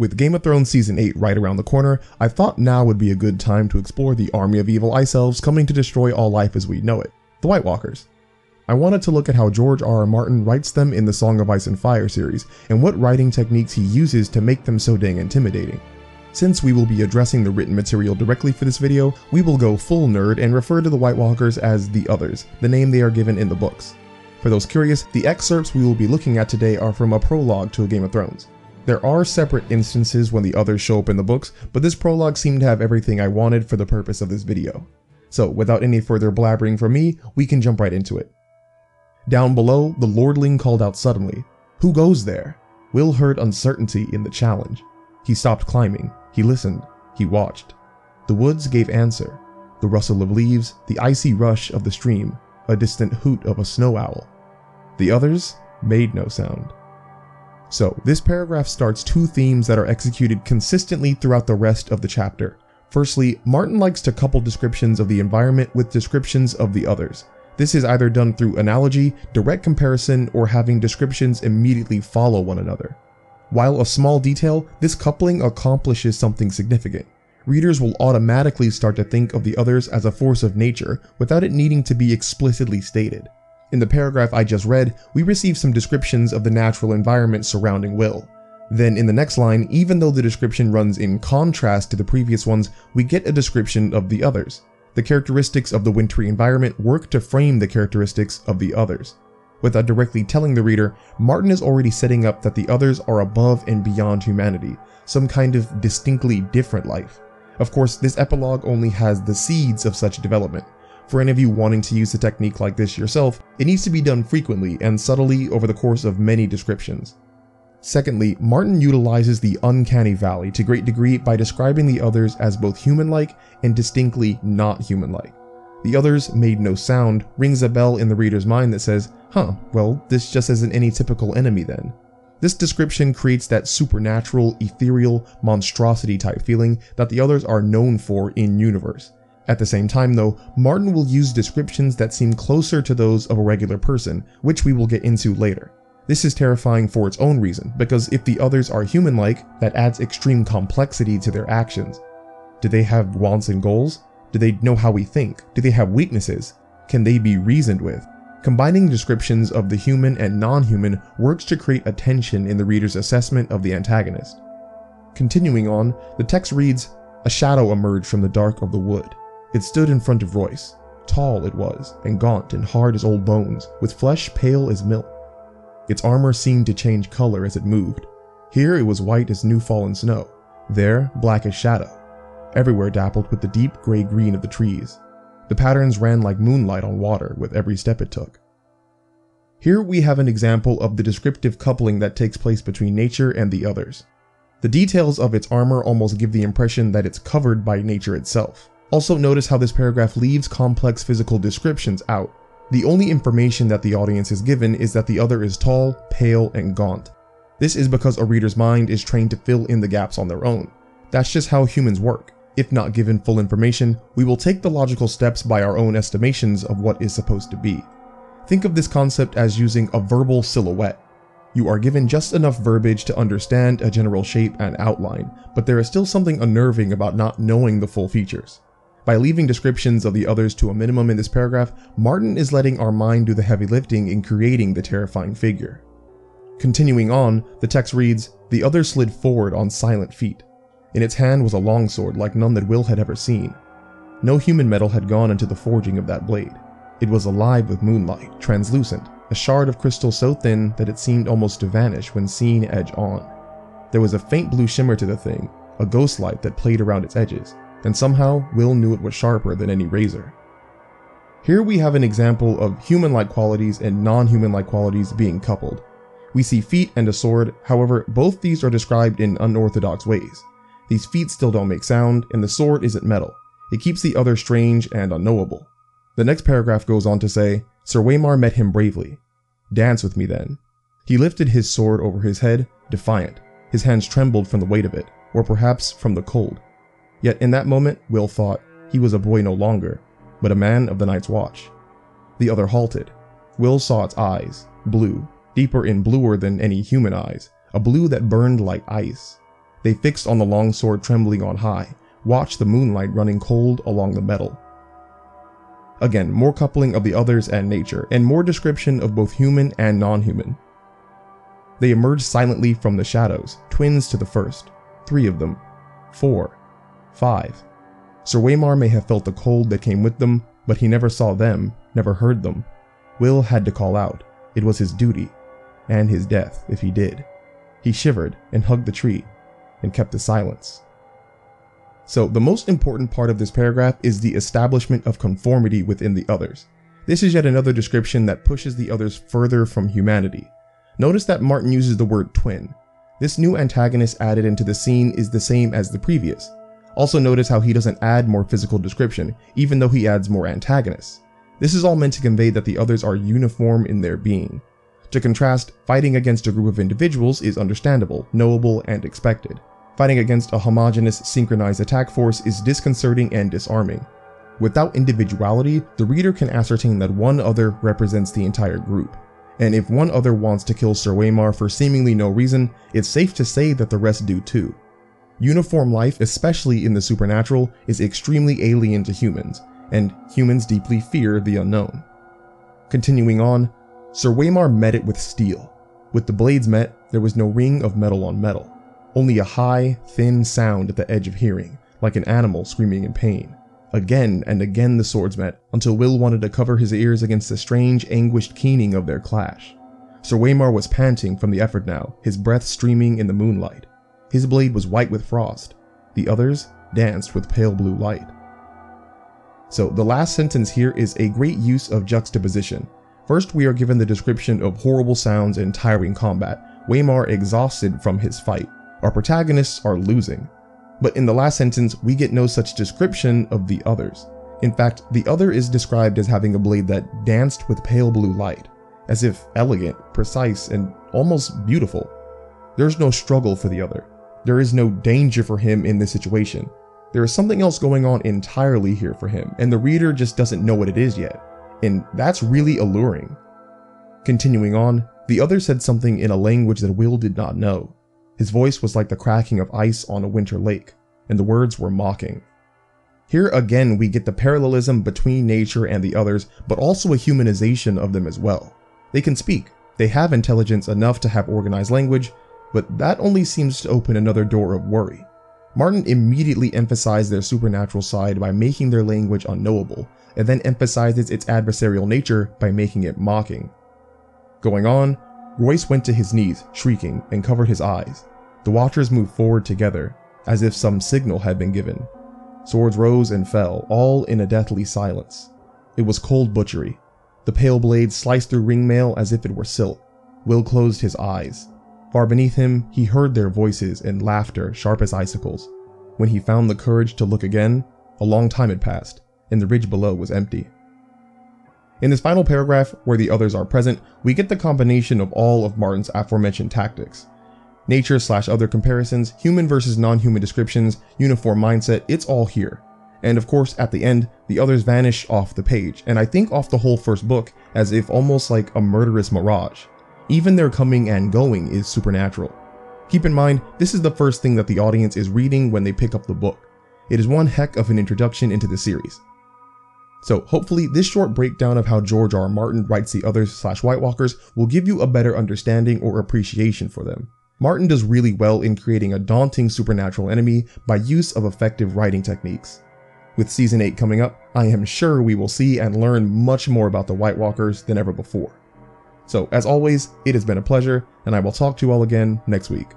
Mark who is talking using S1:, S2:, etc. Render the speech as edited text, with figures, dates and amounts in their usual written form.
S1: With Game of Thrones Season 8 right around the corner, I thought now would be a good time to explore the army of evil ice elves coming to destroy all life as we know it, the White Walkers. I wanted to look at how George R.R. Martin writes them in the Song of Ice and Fire series, and what writing techniques he uses to make them so dang intimidating. Since we will be addressing the written material directly for this video, we will go full nerd and refer to the White Walkers as the Others, the name they are given in the books. For those curious, the excerpts we will be looking at today are from a prologue to Game of Thrones. There are separate instances when the Others show up in the books, but this prologue seemed to have everything I wanted for the purpose of this video. So without any further blabbering from me, we can jump right into it. Down below, the lordling called out suddenly, "Who goes there?" Will heard uncertainty in the challenge. He stopped climbing, he listened, he watched. The woods gave answer, the rustle of leaves, the icy rush of the stream, a distant hoot of a snow owl. The others made no sound. So, this paragraph starts two themes that are executed consistently throughout the rest of the chapter. Firstly, Martin likes to couple descriptions of the environment with descriptions of the others. This is either done through analogy, direct comparison, or having descriptions immediately follow one another. While a small detail, this coupling accomplishes something significant. Readers will automatically start to think of the others as a force of nature without it needing to be explicitly stated. In the paragraph I just read, we receive some descriptions of the natural environment surrounding Will. Then in the next line, even though the description runs in contrast to the previous ones, we get a description of the others. The characteristics of the wintry environment work to frame the characteristics of the others. Without directly telling the reader, Martin is already setting up that the others are above and beyond humanity, some kind of distinctly different life. Of course, this epilogue only has the seeds of such development. For any of you wanting to use a technique like this yourself, it needs to be done frequently and subtly over the course of many descriptions. Secondly, Martin utilizes the Uncanny Valley to great degree by describing the others as both human-like and distinctly not human-like. The others made no sound rings a bell in the reader's mind that says, well, this just isn't any typical enemy then. This description creates that supernatural, ethereal, monstrosity type feeling that the others are known for in-universe. At the same time though, Martin will use descriptions that seem closer to those of a regular person, which we will get into later. This is terrifying for its own reason, because if the others are human-like, that adds extreme complexity to their actions. Do they have wants and goals? Do they know how we think? Do they have weaknesses? Can they be reasoned with? Combining descriptions of the human and non-human works to create a tension in the reader's assessment of the antagonist. Continuing on, the text reads, "A shadow emerged from the dark of the wood. It stood in front of Royce. Tall it was, and gaunt and hard as old bones, with flesh pale as milk. Its armor seemed to change color as it moved. Here it was white as new-fallen snow, there black as shadow, everywhere dappled with the deep gray-green of the trees. The patterns ran like moonlight on water with every step it took." Here we have an example of the descriptive coupling that takes place between nature and the others. The details of its armor almost give the impression that it's covered by nature itself. Also notice how this paragraph leaves complex physical descriptions out. The only information that the audience is given is that the other is tall, pale, and gaunt. This is because a reader's mind is trained to fill in the gaps on their own. That's just how humans work. If not given full information, we will take the logical steps by our own estimations of what is supposed to be. Think of this concept as using a verbal silhouette. You are given just enough verbiage to understand a general shape and outline, but there is still something unnerving about not knowing the full features. By leaving descriptions of the others to a minimum in this paragraph, Martin is letting our mind do the heavy lifting in creating the terrifying figure. Continuing on, the text reads, "The other slid forward on silent feet. In its hand was a longsword like none that Will had ever seen. No human metal had gone into the forging of that blade. It was alive with moonlight, translucent, a shard of crystal so thin that it seemed almost to vanish when seen edge on. There was a faint blue shimmer to the thing, a ghost light that played around its edges, and somehow Will knew it was sharper than any razor." Here we have an example of human-like qualities and non-human-like qualities being coupled. We see feet and a sword, however, both these are described in unorthodox ways. These feet still don't make sound, and the sword isn't metal. It keeps the other strange and unknowable. The next paragraph goes on to say, "Sir Waymar met him bravely. Dance with me then." He lifted his sword over his head, defiant. His hands trembled from the weight of it, or perhaps from the cold. Yet in that moment, Will thought, he was a boy no longer, but a man of the Night's Watch. The other halted. Will saw its eyes, blue, deeper and bluer than any human eyes, a blue that burned like ice. They fixed on the longsword trembling on high, watched the moonlight running cold along the metal. Again, more coupling of the others and nature, and more description of both human and non-human. They emerged silently from the shadows, twins to the first, 3 of them, 4, 5. Sir Waymar may have felt the cold that came with them, but he never saw them, never heard them. Will had to call out. It was his duty, and his death if he did. He shivered and hugged the tree, and kept the silence. So the most important part of this paragraph is the establishment of conformity within the others. This is yet another description that pushes the others further from humanity. Notice that Martin uses the word twin. This new antagonist added into the scene is the same as the previous. Also notice how he doesn't add more physical description, even though he adds more antagonists. This is all meant to convey that the others are uniform in their being. To contrast, fighting against a group of individuals is understandable, knowable, and expected. Fighting against a homogeneous, synchronized attack force is disconcerting and disarming. Without individuality, the reader can ascertain that one other represents the entire group. And if one other wants to kill Sir Waymar for seemingly no reason, it's safe to say that the rest do too. Uniform life, especially in the supernatural, is extremely alien to humans, and humans deeply fear the unknown. Continuing on, Sir Waymar met it with steel. With the blades met, there was no ring of metal on metal. Only a high, thin sound at the edge of hearing, like an animal screaming in pain. Again and again the swords met, until Will wanted to cover his ears against the strange, anguished keening of their clash. Sir Waymar was panting from the effort now, his breath streaming in the moonlight. His blade was white with frost. The others danced with pale blue light. So the last sentence here is a great use of juxtaposition. First, we are given the description of horrible sounds and tiring combat, Waymar exhausted from his fight. Our protagonists are losing. But in the last sentence, we get no such description of the others. In fact, the other is described as having a blade that danced with pale blue light, as if elegant, precise, and almost beautiful. There's no struggle for the other. There is no danger for him in this situation. There is something else going on entirely here for him, and the reader just doesn't know what it is yet. And that's really alluring. Continuing on, the other said something in a language that Will did not know. His voice was like the cracking of ice on a winter lake, and the words were mocking. Here again we get the parallelism between nature and the others, but also a humanization of them as well. They can speak, they have intelligence enough to have organized language, but that only seems to open another door of worry. Martin immediately emphasized their supernatural side by making their language unknowable, and then emphasizes its adversarial nature by making it mocking. Going on, Royce went to his knees, shrieking, and covered his eyes. The watchers moved forward together, as if some signal had been given. Swords rose and fell, all in a deathly silence. It was cold butchery. The pale blade sliced through ringmail as if it were silk. Will closed his eyes. Far beneath him, he heard their voices and laughter sharp as icicles. When he found the courage to look again, a long time had passed, and the ridge below was empty. In this final paragraph, where the others are present, we get the combination of all of Martin's aforementioned tactics. Nature/other comparisons, human versus non-human descriptions, uniform mindset, it's all here. And of course, at the end, the others vanish off the page, and I think off the whole first book, as if almost like a murderous mirage. Even their coming and going is supernatural. Keep in mind, this is the first thing that the audience is reading when they pick up the book. It is one heck of an introduction into the series. So hopefully this short breakdown of how George R. R. Martin writes the others/White Walkers will give you a better understanding or appreciation for them. Martin does really well in creating a daunting supernatural enemy by use of effective writing techniques. With Season 8 coming up, I am sure we will see and learn much more about the White Walkers than ever before. So as always, it has been a pleasure, and I will talk to you all again next week.